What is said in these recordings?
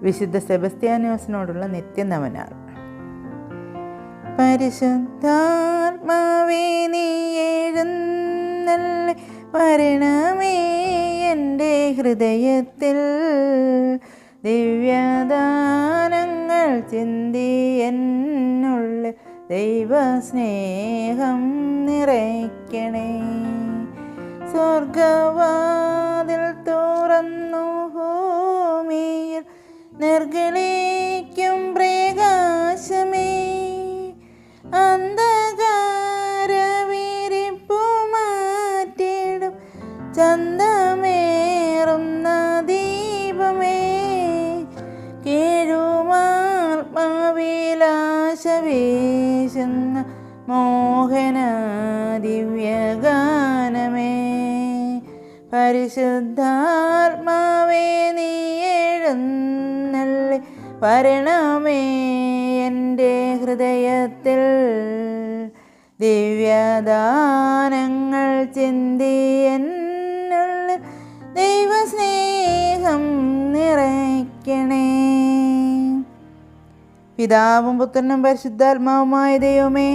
വിശുദ്ധ സെബസ്ത്യാനോസിനോടുള്ള നിത്യനമനാൾ. പരിശുദ്ധാത്മാവേ നീ എഴുന്നള്ളി വരണമേ എൻ്റെ ഹൃദയത്തിൽ, ദിവ്യദാനങ്ങൾ ചിന്തി എന്നുള്ളിൽ ദൈവസ്നേഹം നിറയ്ക്കണേ. സ്വർഗവാതിൽ തുറന്നു ഭൂമിയിൽ നിർഗളിക്കും പ്രകാശമേ, അന്ധകാരവിരിപ്പു മാറ്റിടും ചന്തമേറുന്ന ദീപമേ, കീഴുമാത്മാവിലാശ വീശുന്ന മോഹന ദിവ്യഗാനമേ. പരിശുദ്ധാത്മാവേ നീ എഴുന്നള്ളി വരണമേ എൻ്റെ ഹൃദയത്തിൽ, ദിവ്യദാനങ്ങൾ ചിന്തി എന്നുള്ളിൽ ദൈവസ്നേഹം നിറയ്ക്കണേ. പിതാവും പുത്രനും പരിശുദ്ധാത്മാവുമായ ദൈവമേ,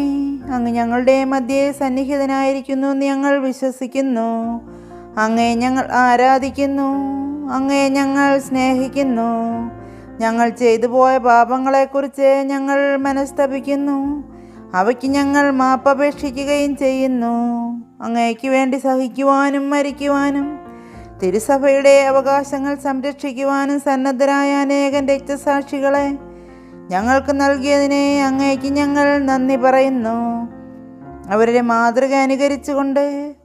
അങ്ങ് ഞങ്ങളുടെ മധ്യേ സന്നിഹിതനായിരിക്കുന്നു എന്ന് ഞങ്ങൾ വിശ്വസിക്കുന്നു. അങ്ങേ ഞങ്ങൾ ആരാധിക്കുന്നു, അങ്ങേ ഞങ്ങൾ സ്നേഹിക്കുന്നു. ഞങ്ങൾ ചെയ്തു പോയ പാപങ്ങളെക്കുറിച്ച് ഞങ്ങൾ മനസ്തപിക്കുന്നു, അവയ്ക്ക് ഞങ്ങൾ മാപ്പപേക്ഷിക്കുകയും ചെയ്യുന്നു. അങ്ങേക്ക് വേണ്ടി സഹിക്കുവാനും മരിക്കുവാനും തിരുസഭയുടെ അവകാശങ്ങൾ സംരക്ഷിക്കുവാനും സന്നദ്ധരായ അനേകം രക്തസാക്ഷികളെ ഞങ്ങൾക്ക് നൽകിയതിനെ അങ്ങേക്ക് ഞങ്ങൾ നന്ദി പറയുന്നു. അവരുടെ മാതൃക അനുകരിച്ചുകൊണ്ട്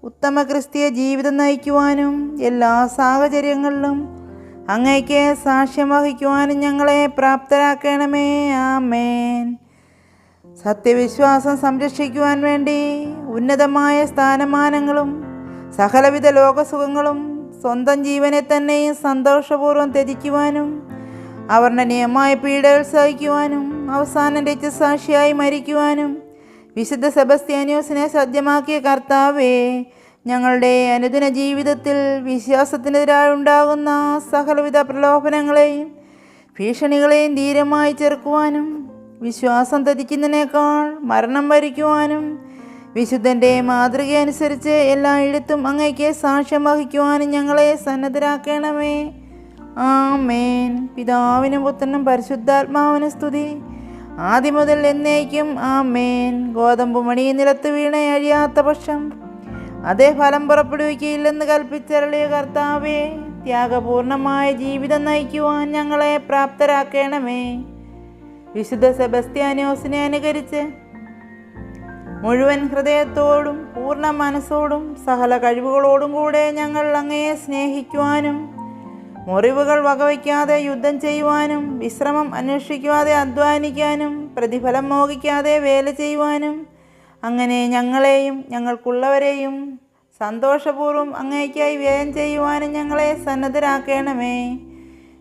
ഉത്തമ ക്രിസ്തീയ ജീവിതം നയിക്കുവാനും എല്ലാ സാഹചര്യങ്ങളിലും അങ്ങേക്ക് സാക്ഷ്യം വഹിക്കുവാനും ഞങ്ങളെ പ്രാപ്തരാക്കണമേ. ആമേൻ. സത്യവിശ്വാസം സംരക്ഷിക്കുവാൻ വേണ്ടി ഉന്നതമായ സ്ഥാനമാനങ്ങളും സകലവിധ ലോകസുഖങ്ങളും സ്വന്തം ജീവനെ തന്നെയും സന്തോഷപൂർവ്വം ത്യജിക്കുവാനും അവർണ്ണനീയമായ പീഡകൾ സഹിക്കുവാനും അവസാനം രക്തസാക്ഷിയായി മരിക്കുവാനും വിശുദ്ധ സെബസ്ത്യാനോസിനെ സജ്ജമാക്കിയ കർത്താവേ, ഞങ്ങളുടെ അനുദിന ജീവിതത്തിൽ വിശ്വാസത്തിനെതിരായി ഉണ്ടാകുന്ന സകലവിധ പ്രലോഭനങ്ങളെയും ഭീഷണികളെയും ധീരമായി ചെറുക്കുവാനും വിശ്വാസം ത്യജിക്കുന്നതിനേക്കാൾ മരണം വരിക്കുവാനും വിശുദ്ധൻ്റെ മാതൃകയനുസരിച്ച് എല്ലായിടത്തും അങ്ങേക്ക് സാക്ഷ്യം വഹിക്കുവാനും ഞങ്ങളെ സന്നദ്ധരാക്കണമേ. ആമേൻ. പിതാവിനും പുത്രനും പരിശുദ്ധാത്മാവിനും സ്തുതി, ആദ്യം മുതൽ എന്നേക്കും. ആമേൻ. ഗോതമ്പ് മണി നിലത്ത് വീണ അഴിയാത്ത പക്ഷം അതേ ഫലം പുറപ്പെടുവിക്കുകയില്ലെന്ന് കൽപ്പിച്ചരളിയ കർത്താവേ, ത്യാഗപൂർണമായ ജീവിതം നയിക്കുവാൻ ഞങ്ങളെ പ്രാപ്തരാക്കണമേ. വിശുദ്ധ സെബസ്ത്യാനോസിനെ അനുകരിച്ച് മുഴുവൻ ഹൃദയത്തോടും പൂർണ്ണ മനസ്സോടും സകല കഴിവുകളോടും കൂടെ ഞങ്ങൾ അങ്ങയെ സ്നേഹിക്കുവാനും മുറിവുകൾ വകവയ്ക്കാതെ യുദ്ധം ചെയ്യുവാനും വിശ്രമം അന്വേഷിക്കാതെ അധ്വാനിക്കാനും പ്രതിഫലം മോഹിക്കാതെ വേല ചെയ്യുവാനും അങ്ങനെ ഞങ്ങളെയും ഞങ്ങൾക്കുള്ളവരെയും സന്തോഷപൂർവ്വം അങ്ങേയ്ക്കായി വ്യയം ചെയ്യുവാനും ഞങ്ങളെ സന്നദ്ധരാക്കണമേ.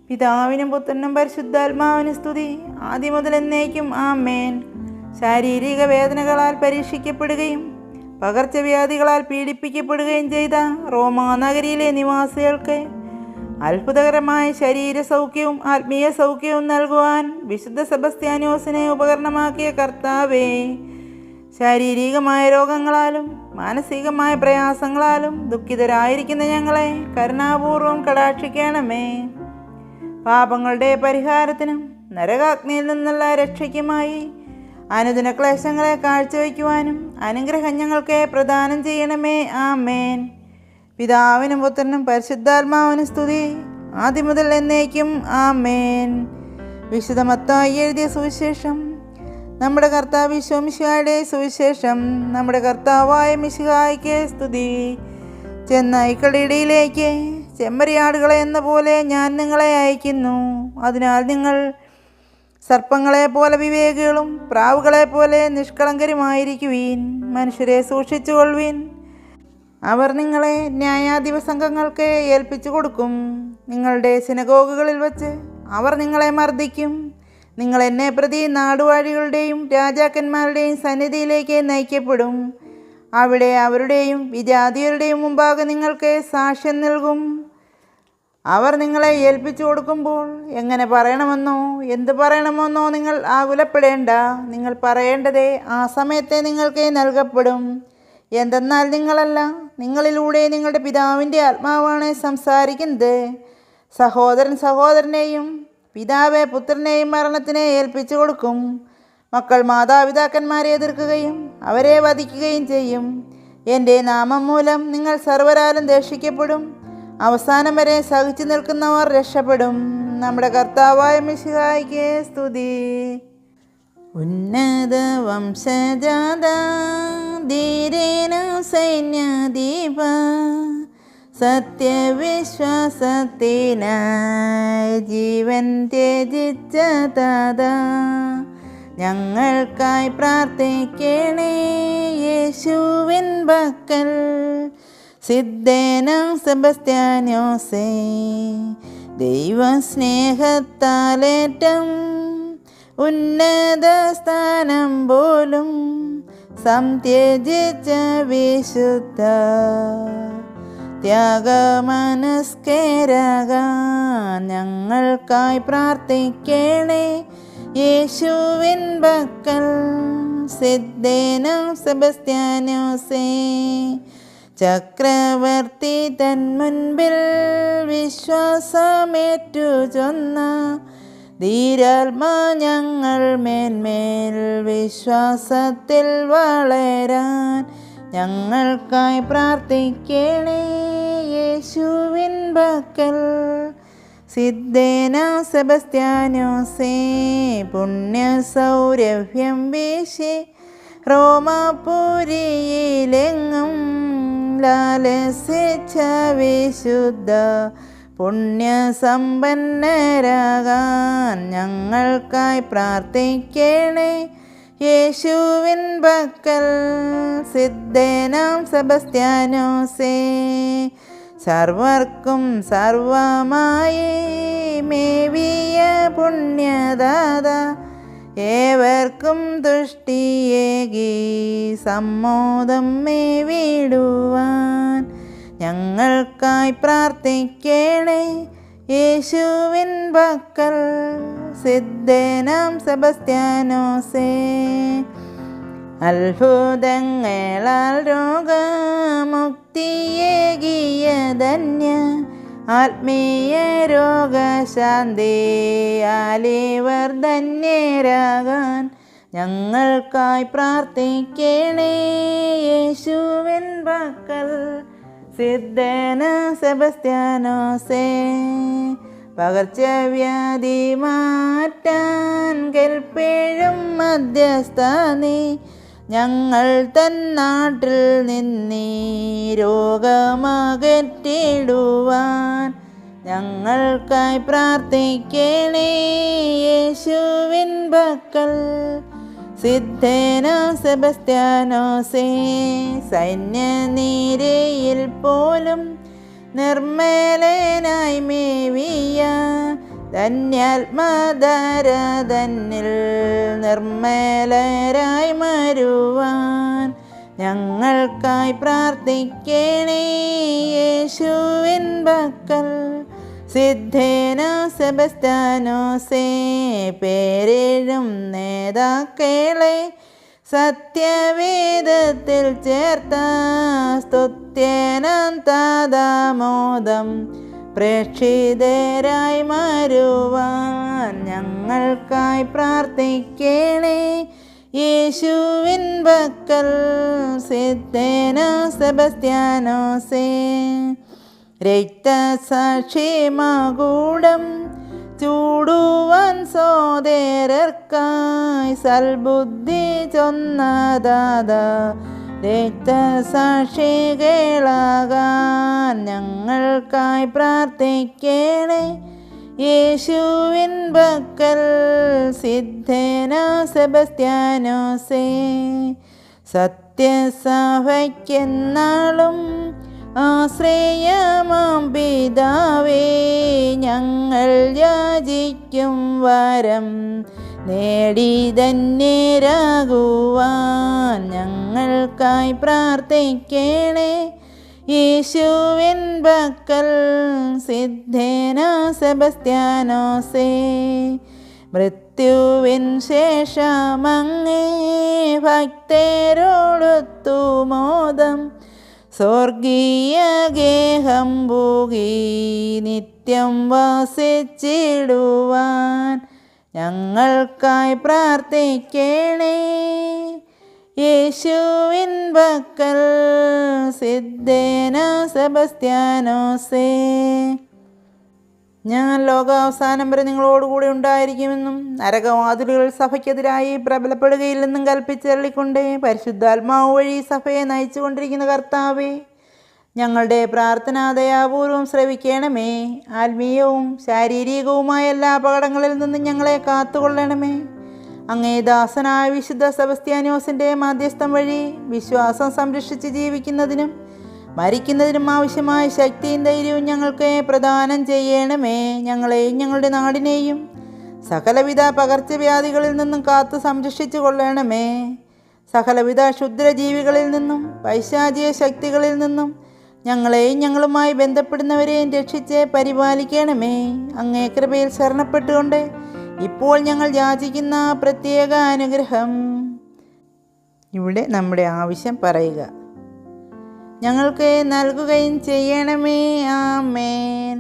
പിതാവിനും പുത്രനും പരിശുദ്ധാത്മാവിനും സ്തുതി, ആദ്യം മുതൽ എന്നേക്കും. ആമേൻ. ശാരീരിക വേദനകളാൽ പരീക്ഷിക്കപ്പെടുകയും പകർച്ചവ്യാധികളാൽ പീഡിപ്പിക്കപ്പെടുകയും ചെയ്ത റോമാ നഗരിയിലെ നിവാസികൾക്ക് അത്ഭുതകരമായ ശരീര സൗഖ്യവും ആത്മീയ സൗഖ്യവും നൽകുവാൻ വിശുദ്ധ സെബസ്ത്യാനോസിനെ ഉപകരണമാക്കിയ കർത്താവേ, ശാരീരികമായ രോഗങ്ങളാലും മാനസികമായ പ്രയാസങ്ങളാലും ദുഃഖിതരായിരിക്കുന്ന ഞങ്ങളെ കരുണാപൂർവം കടാക്ഷിക്കണമേ. പാപങ്ങളുടെ പരിഹാരത്തിനും നരകാഗ്നിയിൽ നിന്നുള്ള രക്ഷയ്ക്കുമായി അനുദിന ക്ലേശങ്ങളെ കാഴ്ചവെക്കുവാനും അനുഗ്രഹം ഞങ്ങൾക്ക് പ്രദാനം ചെയ്യണമേ. ആമേൻ. പിതാവിനും പുത്രനും പരിശുദ്ധാത്മാവിനും സ്തുതി, ആദ്യം മുതൽ എന്നേക്കും. ആമേൻ. വിശുദ്ധ മത്തായി എഴുതിയ സുവിശേഷം. നമ്മുടെ കർത്താവ് ഈശോ മിശിഹായുടെ സുവിശേഷം. നമ്മുടെ കർത്താവായ മിശിഹായ്ക്ക് സ്തുതി. ചെന്നായ്ക്കളുടെ ഇടയിലേക്ക് ചെമ്മരിയാടുകളെ എന്ന പോലെ ഞാൻ നിങ്ങളെ അയക്കുന്നു. അതിനാൽ നിങ്ങൾ സർപ്പങ്ങളെ പോലെ വിവേകികളും പ്രാവുകളെ പോലെ നിഷ്കളങ്കരുമായിരിക്കുവീൻ. മനുഷ്യരെ സൂക്ഷിച്ചുകൊള്ളുവീൻ, അവർ നിങ്ങളെ ന്യായാധിപ സംഘങ്ങൾക്ക് ഏൽപ്പിച്ചു കൊടുക്കും. നിങ്ങളുടെ സിനഗോഗുകളിൽ വച്ച് അവർ നിങ്ങളെ മർദ്ദിക്കും. നിങ്ങൾ എന്നെ പ്രതി നാടുവാഴികളുടെയും രാജാക്കന്മാരുടെയും സന്നിധിയിലേക്ക് നയിക്കപ്പെടും. അവിടെ അവരുടെയും വിജാതിയരുടെയും മുമ്പാകെ നിങ്ങൾക്ക് സാക്ഷ്യം നൽകും. അവർ നിങ്ങളെ ഏൽപ്പിച്ചു കൊടുക്കുമ്പോൾ എങ്ങനെ പറയണമെന്നോ എന്ത് പറയണമെന്നോ നിങ്ങൾ ആകുലപ്പെടേണ്ട. നിങ്ങൾ പറയേണ്ടതേ ആ സമയത്തെ നിങ്ങൾക്ക് നൽകപ്പെടും. എന്തെന്നാൽ നിങ്ങളല്ല, നിങ്ങളിലൂടെ നിങ്ങളുടെ പിതാവിൻ്റെ ആത്മാവാണ് സംസാരിക്കുന്നത്. സഹോദരൻ സഹോദരനെയും പിതാവ് പുത്രനെയും മരണത്തിന് ഏൽപ്പിച്ചു കൊടുക്കും. മക്കൾ മാതാപിതാക്കന്മാരെ എതിർക്കുകയും അവരെ വധിക്കുകയും ചെയ്യും. എൻ്റെ നാമം മൂലം നിങ്ങൾ സർവ്വരാലും ദേഷിക്കപ്പെടും. അവസാനം വരെ സഹിച്ചു നിൽക്കുന്നവർ രക്ഷപ്പെടും. നമ്മുടെ കർത്താവായ മിശിഹായ്ക്ക് സ്തുതി. ഉന്നത വംശജാത ധീരേന സൈന്യാധിപ സത്യവിശ്വാസത്തിനായി ജീവൻ ത്യജിച്ച താതാ, ഞങ്ങൾക്കായി പ്രാർത്ഥിക്കണേ യേശുവിൻ പക്കൽ. സിദ്ധേനം സെബസ്ത്യാനോസേ, ദൈവസ്നേഹത്താലേറ്റം ഉന്നത സ്ഥാനം പോലും സംത്യജിച്ച വിശുദ്ധ ത്യാഗമനസ്കരാകാൻ ഞങ്ങൾക്കായി പ്രാർത്ഥിക്കണേ യേശുവിൻ പക്കൽ. സിദ്ധേനം സെബസ്ത്യാനോസേ, ചക്രവർത്തി തൻ മുൻപിൽ വിശ്വാസമേറ്റു ചൊന്ന ധീരാത്മാ ഞങ്ങൾ മേന്മേൽ വിശ്വാസത്തിൽ വളരാൻ ഞങ്ങൾക്കായി പ്രാർത്ഥിക്കണേ യേശുവിൻ പക്കൽ. സിദ്ധേന സെബസ്ത്യാനോസേ, പുണ്യസൗരഭ്യം വീശി റോമാപുരിയിലെങ്ങും ലാലസിച്ച വിശുദ്ധ പുണ്യസമ്പന്നരാകാൻ ഞങ്ങൾക്കായി പ്രാർത്ഥിക്കണേ യേശുവിൻ പക്കൽ. സിദ്ധേനം സെബസ്ത്യാനോസേ, സർവർക്കും സർവമായി മേവിയ പുണ്യദാത, ഏവർക്കും തുഷ്ടിയേകി സമ്മോദം മേവിടുവാൻ ഞങ്ങൾക്കായി പ്രാർത്ഥിക്കണേ യേശുവിൻ പക്കൽ. സിദ്ധേനം സെബസ്ത്യാനോസേ, അത്ഭുതങ്ങളാൽ രോഗമുക്തിയേകിയ ധന്യ ആത്മീയ രോഗശാന്തിയാലിവർ ധന്യരാകാൻ ഞങ്ങൾക്കായി പ്രാർത്ഥിക്കണേ യേശുവിൻ പക്കൽ. സിദ്ധേന സെബസ്ത്യാനോസേ, പകർച്ചവ്യാധി മാറ്റാൻ കെൽപ്പേഴും മധ്യസ്ഥ നീ, ഞങ്ങൾ തൻ നാട്ടിൽ നിന്നീ രോഗമകറ്റിടുവാൻ ഞങ്ങൾക്കായി പ്രാർത്ഥിക്കണേ യേശുവിൻ പക്കൽ. സിദ്ധേന സെബസ്ത്യാനോസേ, സൈന്യനിരയിൽ പോലും നിർമ്മലനായി മേവിയ ധന്യാത്മധാര തന്നിൽ നിർമ്മലരായി മരുവാൻ ഞങ്ങൾക്കായി പ്രാർത്ഥിക്കണേ യേശുവിൻ പക്കൽ. സിദ്ധേന സെബസ്ത്യാനോസേ, പേരേഴും നേതാക്കളെ സത്യവേദത്തിൽ ചേർത്ത സ്തുത്യനം താതാമോദം പ്രേക്ഷിതരായി മരുവാൻ ഞങ്ങൾക്കായി പ്രാർത്ഥിക്കണേ യേശുവിൻ പക്കൽ. സിദ്ധേന സെബസ്ത്യാനോസേ, രക്തസാക്ഷിമകൂടം ചൂടുവാൻ സോദരർക്കായി സൽബുദ്ധി ചൊന്നദാത, രക്തസാക്ഷികളാകാൻ ഞങ്ങൾക്കായി പ്രാർത്ഥിക്കണേ യേശുവിൻ പക്കൽ. സിദ്ധേന സെബസ്ത്യാനോസേ, സത്യസഭയ്ക്കെന്നാളും ആശ്രയമാം പിതാവേ, ഞങ്ങൾ യാചിക്കും വരം നേടി ധന്യരാകുവാൻ ഞങ്ങൾക്കായി പ്രാർത്ഥിക്കണേ യേശുവിൻ പക്കൽ സിദ്ധേനോ സെബസ്ത്യാനോസേ. മൃത്യുവിൻ ശേഷമങ്ങേ ഭക്തരോടൊത്തു മോദം സ്വർഗീയ ഗേഹം ഭൂകി നിത്യം വസിച്ചിടുവാൻ ഞങ്ങൾക്കായി പ്രാർത്ഥിക്കണേ. യേശുവിൻ പക്കൽ സിദ്ധേനോ സെബസ്ത്യാനോസേ. ഞാൻ ലോകാവസാനം വരെ നിങ്ങളോടുകൂടി ഉണ്ടായിരിക്കുമെന്നും നരകവാതിലുകൾ സഭയ്ക്കെതിരായി പ്രബലപ്പെടുകയില്ലെന്നും കൽപ്പിച്ചരുളിക്കൊണ്ട് പരിശുദ്ധാത്മാവ് വഴി സഭയെ നയിച്ചു കൊണ്ടിരിക്കുന്ന കർത്താവേ, ഞങ്ങളുടെ പ്രാർത്ഥന ദയാപൂർവം ശ്രവിക്കണമേ. ആത്മീയവും ശാരീരികവുമായ എല്ലാ അപകടങ്ങളിൽ നിന്നും ഞങ്ങളെ കാത്തുകൊള്ളണമേ. അങ്ങേ ദാസനായ വിശുദ്ധ സെബസ്ത്യാനോസിൻ്റെ മാധ്യസ്ഥം വഴി വിശ്വാസം സംരക്ഷിച്ച് ജീവിക്കുന്നതിനും മരിക്കുന്നതിനും ആവശ്യമായ ശക്തിയും ധൈര്യവും ഞങ്ങൾക്ക് പ്രദാനം ചെയ്യണമേ. ഞങ്ങളെയും ഞങ്ങളുടെ നാടിനെയും സകലവിധ പകർച്ചവ്യാധികളിൽ നിന്നും കാത്തു സംരക്ഷിച്ചു കൊള്ളണമേ. സകലവിധ ക്ഷുദ്രജീവികളിൽ നിന്നും പൈശാചിക ശക്തികളിൽ നിന്നും ഞങ്ങളെയും ഞങ്ങളുമായി ബന്ധപ്പെടുന്നവരെയും രക്ഷിച്ച് പരിപാലിക്കണമേ. അങ്ങേ കൃപയിൽ ശരണപ്പെട്ടുകൊണ്ട് ഇപ്പോൾ ഞങ്ങൾ യാചിക്കുന്ന പ്രത്യേക അനുഗ്രഹം. ഇവിടെ നമ്മുടെ ആവശ്യം പറയുക, ഞങ്ങൾക്ക് നൽകുകയും ചെയ്യണമേ. ആമേൻ.